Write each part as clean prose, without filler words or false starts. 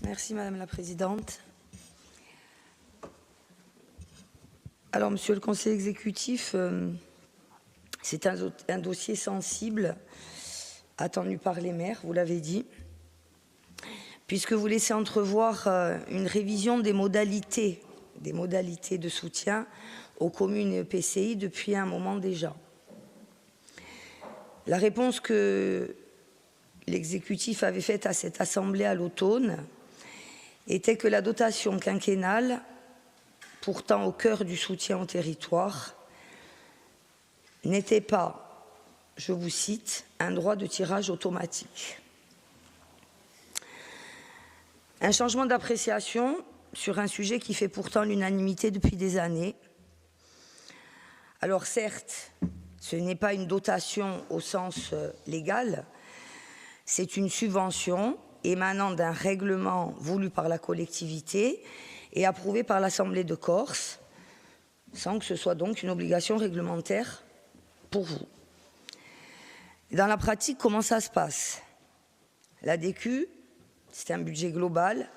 Merci Madame la Présidente. Alors, Monsieur le Conseiller exécutif, c'est un dossier sensible, attendu par les maires, vous l'avez dit, puisque vous laissez entrevoir une révision des modalités de soutien aux communes et EPCI depuis un moment déjà. La réponse que l'exécutif avait faite à cette Assemblée à l'automne était que la dotation quinquennale, pourtant au cœur du soutien au territoire, n'était pas, je vous cite, un droit de tirage automatique. Un changement d'appréciation sur un sujet qui fait pourtant l'unanimité depuis des années. Alors certes, ce n'est pas une dotation au sens légal, c'est une subvention émanant d'un règlement voulu par la collectivité et approuvé par l'Assemblée de Corse, sans que ce soit donc une obligation réglementaire pour vous. Dans la pratique, comment ça se passe? La DQ, c'est un budget global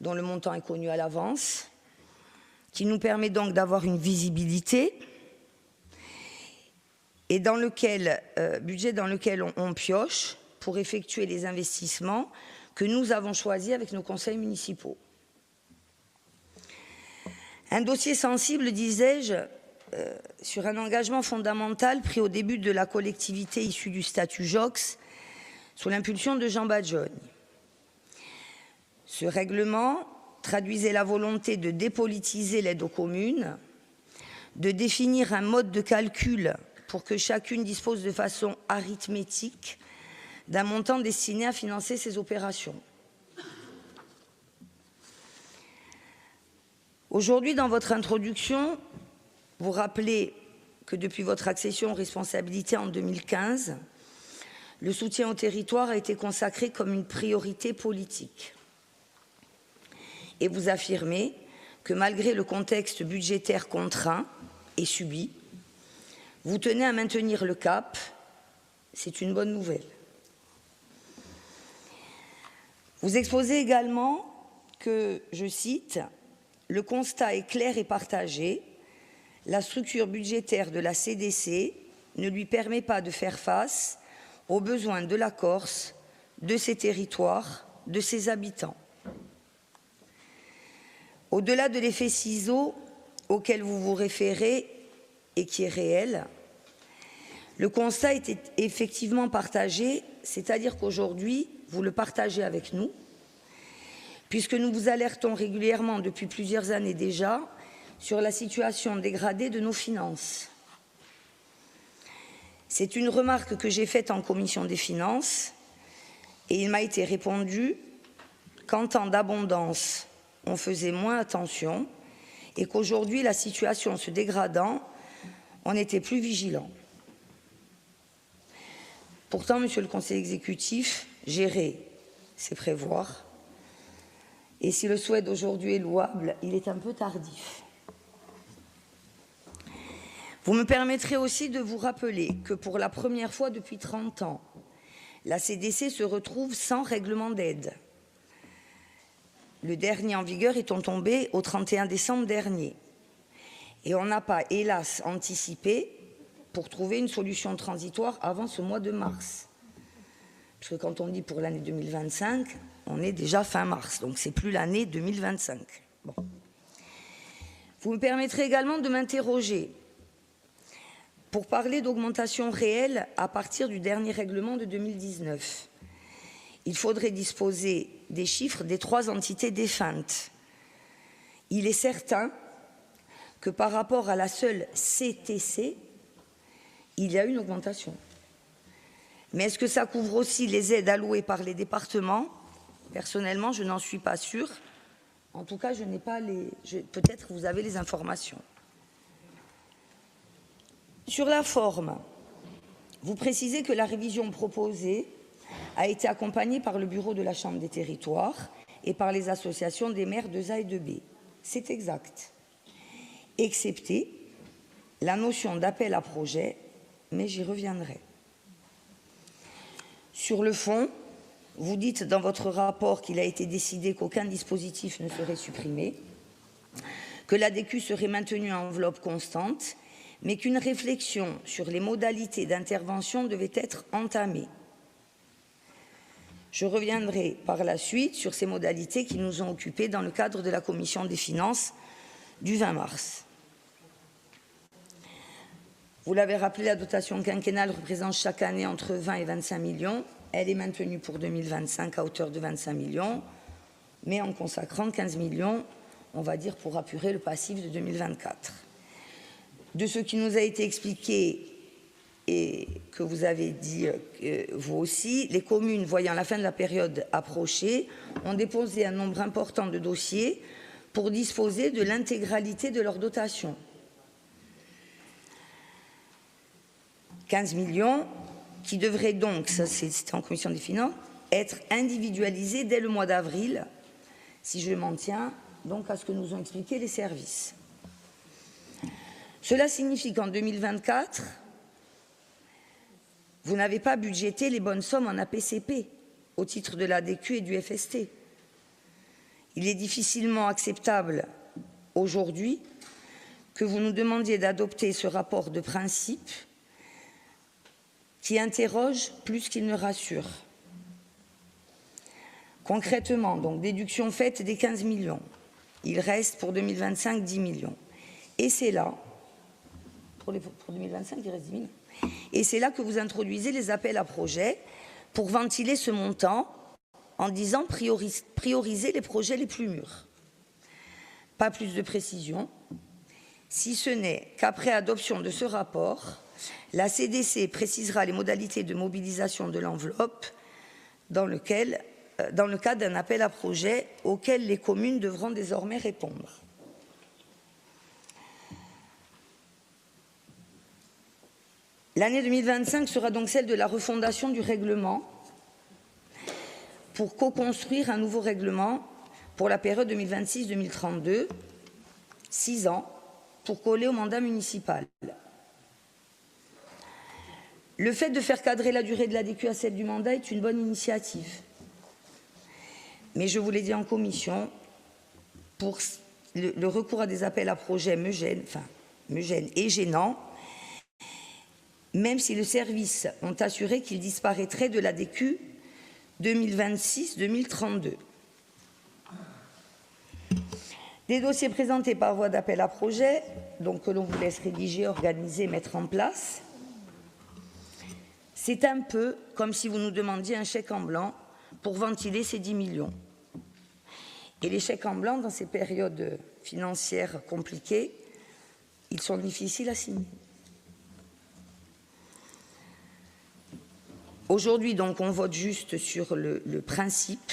dont le montant est connu à l'avance, qui nous permet donc d'avoir une visibilité et budget dans lequel on pioche pour effectuer les investissements que nous avons choisis avec nos conseils municipaux. Un dossier sensible, disais-je, sur un engagement fondamental pris au début de la collectivité issue du statut JOX sous l'impulsion de Jean Badjogne. Ce règlement traduisait la volonté de dépolitiser l'aide aux communes, de définir un mode de calcul pour que chacune dispose de façon arithmétique d'un montant destiné à financer ces opérations. Aujourd'hui, dans votre introduction, vous rappelez que depuis votre accession aux responsabilités en 2015, le soutien au territoire a été consacré comme une priorité politique. Et vous affirmez que malgré le contexte budgétaire contraint et subi, vous tenez à maintenir le cap. C'est une bonne nouvelle. Vous exposez également que, je cite, « Le constat est clair et partagé. La structure budgétaire de la CDC ne lui permet pas de faire face aux besoins de la Corse, de ses territoires, de ses habitants. » Au-delà de l'effet ciseau auquel vous vous référez et qui est réel, le constat est effectivement partagé, c'est-à-dire qu'aujourd'hui, vous le partagez avec nous, puisque nous vous alertons régulièrement depuis plusieurs années déjà sur la situation dégradée de nos finances. C'est une remarque que j'ai faite en commission des finances et il m'a été répondu qu'en temps d'abondance, on faisait moins attention et qu'aujourd'hui, la situation se dégradant, on était plus vigilant. Pourtant, Monsieur le Conseiller exécutif, gérer, c'est prévoir. Et si le souhait d'aujourd'hui est louable, il est un peu tardif. Vous me permettrez aussi de vous rappeler que pour la première fois depuis 30 ans, la CDC se retrouve sans règlement d'aide. Le dernier en vigueur étant tombé au 31 décembre dernier. Et on n'a pas, hélas, anticipé pour trouver une solution transitoire avant ce mois de mars. Parce que quand on dit pour l'année 2025, on est déjà fin mars, donc c'est plus l'année 2025. Bon. Vous me permettrez également de m'interroger pour parler d'augmentation réelle à partir du dernier règlement de 2019. Il faudrait disposer des chiffres des 3 entités défuntes. Il est certain que par rapport à la seule CTC, il y a une augmentation. Mais est-ce que ça couvre aussi les aides allouées par les départements? Personnellement, je n'en suis pas sûre. En tout cas, je n'ai pas les... Peut-être que vous avez les informations. Sur la forme, vous précisez que la révision proposée a été accompagnée par le bureau de la Chambre des territoires et par les associations des maires de A et de B. C'est exact. Excepté la notion d'appel à projet, mais j'y reviendrai. Sur le fond, Vous dites dans votre rapport qu'il a été décidé qu'aucun dispositif ne serait supprimé, que la DQ serait maintenue à enveloppe constante, mais qu'une réflexion sur les modalités d'intervention devait être entamée. Je reviendrai par la suite sur ces modalités qui nous ont occupés dans le cadre de la Commission des finances du 20 mars. Vous l'avez rappelé, la dotation quinquennale représente chaque année entre 20 et 25 millions. Elle est maintenue pour 2025 à hauteur de 25 millions, mais en consacrant 15 millions, on va dire, pour apurer le passif de 2024. De ce qui nous a été expliqué et que vous avez dit vous aussi, les communes, voyant la fin de la période approcher, ont déposé un nombre important de dossiers pour disposer de l'intégralité de leur dotation. 15 millions qui devraient donc, ça c'était en commission des finances, être individualisés dès le mois d'avril, si je m'en tiens donc à ce que nous ont expliqué les services. Cela signifie qu'en 2024, vous n'avez pas budgété les bonnes sommes en APCP au titre de la DQ et du FST. Il est difficilement acceptable aujourd'hui que vous nous demandiez d'adopter ce rapport de principe qui interroge plus qu'il ne rassure. Concrètement, donc, déduction faite des 15 millions. Il reste pour 2025 10 millions. Et c'est là, pour 2025, il reste 10 millions. Et c'est là que vous introduisez les appels à projets pour ventiler ce montant en disant prioriser les projets les plus mûrs. Pas plus de précision, si ce n'est qu'après adoption de ce rapport, la CDC précisera les modalités de mobilisation de l'enveloppe dans le cadre d'un appel à projet auquel les communes devront désormais répondre. L'année 2025 sera donc celle de la refondation du règlement pour co-construire un nouveau règlement pour la période 2026-2032, 6 ans, pour coller au mandat municipal. Le fait de faire cadrer la durée de la DQ à celle du mandat est une bonne initiative. Mais je vous l'ai dit en commission, pour le recours à des appels à projets me gêne et gênant, même si les services ont assuré qu'il disparaîtrait de la DQ 2026-2032. Des dossiers présentés par voie d'appel à projet, donc que l'on vous laisse rédiger, organiser, mettre en place, c'est un peu comme si vous nous demandiez un chèque en blanc pour ventiler ces 10 millions. Et les chèques en blanc, dans ces périodes financières compliquées, ils sont difficiles à signer. Aujourd'hui, donc, on vote juste sur le principe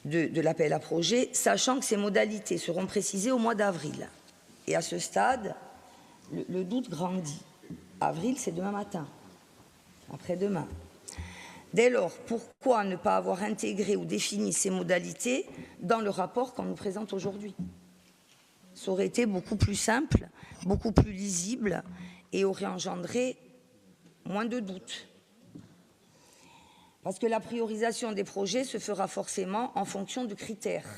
de l'appel à projet, sachant que ces modalités seront précisées au mois d'avril. Et à ce stade, le doute grandit. Avril, c'est demain matin, après-demain. Dès lors, pourquoi ne pas avoir intégré ou défini ces modalités dans le rapport qu'on nous présente aujourd'hui? Ça aurait été beaucoup plus simple, beaucoup plus lisible et aurait engendré moins de doutes. Parce que la priorisation des projets se fera forcément en fonction de critères.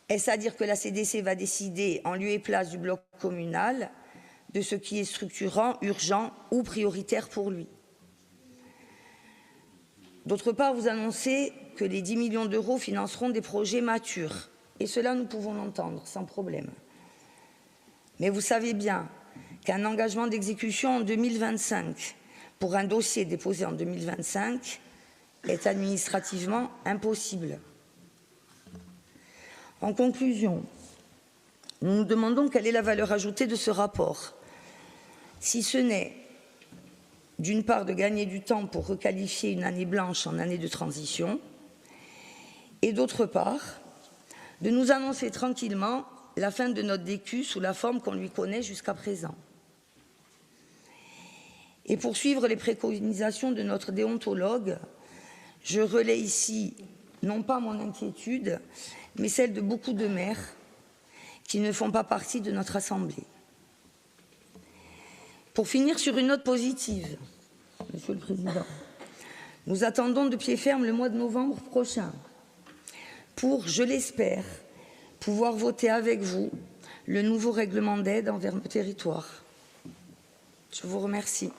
Est-ce à dire que la CDC va décider en lieu et place du bloc communal de ce qui est structurant, urgent ou prioritaire pour lui? D'autre part, vous annoncez que les 10 millions d'euros financeront des projets matures. Et cela, nous pouvons l'entendre sans problème. Mais vous savez bien qu'un engagement d'exécution en 2025 pour un dossier déposé en 2025 est administrativement impossible. En conclusion, nous nous demandons quelle est la valeur ajoutée de ce rapport, si ce n'est, d'une part, de gagner du temps pour requalifier une année blanche en année de transition, et d'autre part, de nous annoncer tranquillement la fin de notre DQ sous la forme qu'on lui connaît jusqu'à présent. Et pour suivre les préconisations de notre déontologue, je relaie ici non pas mon inquiétude, mais celle de beaucoup de maires qui ne font pas partie de notre Assemblée. Pour finir sur une note positive, Monsieur le Président, Nous attendons de pied ferme le mois de novembre prochain pour, je l'espère, pouvoir voter avec vous le nouveau règlement d'aide envers nos territoires. Je vous remercie.